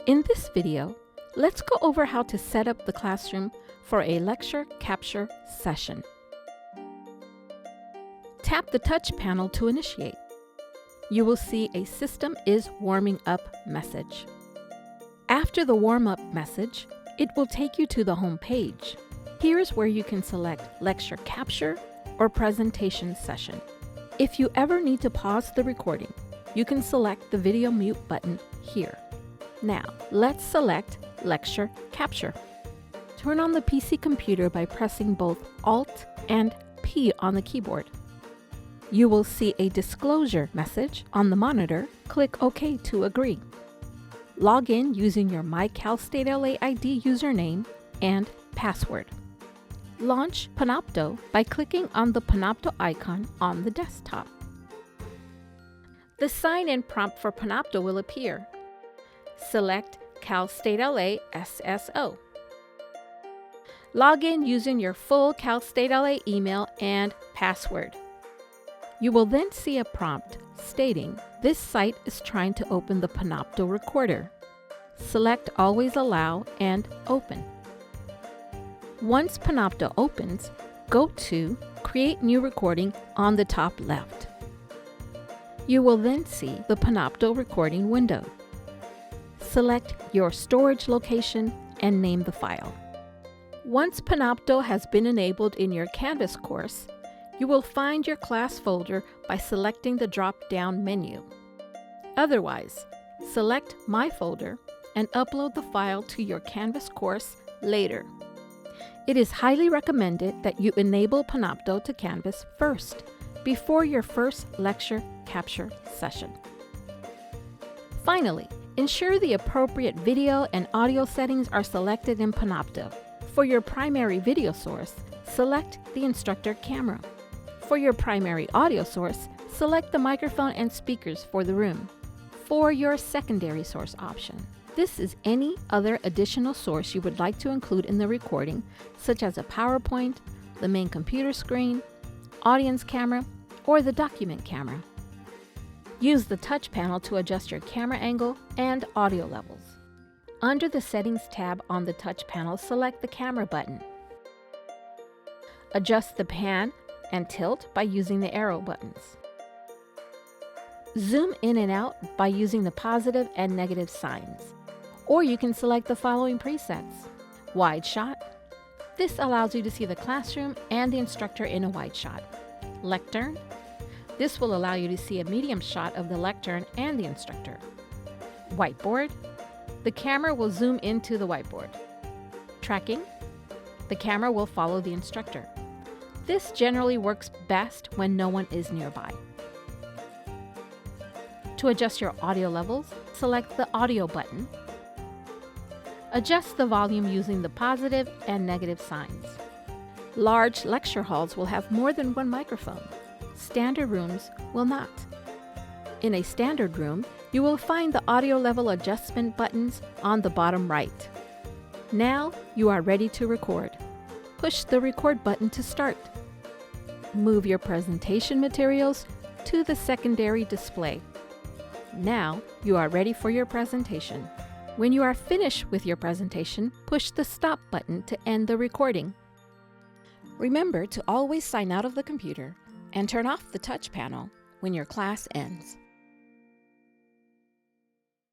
In this video, let's go over how to set up the classroom for a lecture capture session. Tap the touch panel to initiate. You will see a "System is warming up" message. After the warm-up message, it will take you to the home page. Here's where you can select lecture capture or presentation session. If you ever need to pause the recording, you can select the video mute button here. Now, let's select lecture capture. Turn on the PC computer by pressing both Alt and P on the keyboard. You will see a disclosure message on the monitor. Click OK to agree. Log in using your MyCalStateLA ID username and password. Launch Panopto by clicking on the Panopto icon on the desktop. The sign-in prompt for Panopto will appear. Select CalStateLA SSO. Log in using your full CalStateLA email and password. You will then see a prompt stating this site is trying to open the Panopto recorder. Select Always Allow and Open. Once Panopto opens, go to Create New Recording on the top left. You will then see the Panopto recording window. Select your storage location and name the file. Once Panopto has been enabled in your Canvas course, you will find your class folder by selecting the drop-down menu. Otherwise, select My Folder and upload the file to your Canvas course later. It is highly recommended that you enable Panopto to Canvas first, before your first lecture capture session. Finally, ensure the appropriate video and audio settings are selected in Panopto. For your primary video source, select the instructor camera. For your primary audio source, select the microphone and speakers for the room. For your secondary source option, this is any other additional source you would like to include in the recording, such as a PowerPoint, the main computer screen, audience camera, or the document camera. Use the touch panel to adjust your camera angle and audio levels. Under the Settings tab on the touch panel, select the camera button. Adjust the pan and tilt by using the arrow buttons. Zoom in and out by using the positive and negative signs. Or you can select the following presets. Wide shot. This allows you to see the classroom and the instructor in a wide shot. Lectern. This will allow you to see a medium shot of the lectern and the instructor. Whiteboard. The camera will zoom into the whiteboard. Tracking. The camera will follow the instructor. This generally works best when no one is nearby. To adjust your audio levels, select the audio button. Adjust the volume using the positive and negative signs. Large lecture halls will have more than one microphone. Standard rooms will not. In a standard room, you will find the audio level adjustment buttons on the bottom right. Now you are ready to record. Push the record button to start. Move your presentation materials to the secondary display. Now you are ready for your presentation. When you are finished with your presentation, push the stop button to end the recording. Remember to always sign out of the computer and turn off the touch panel when your class ends.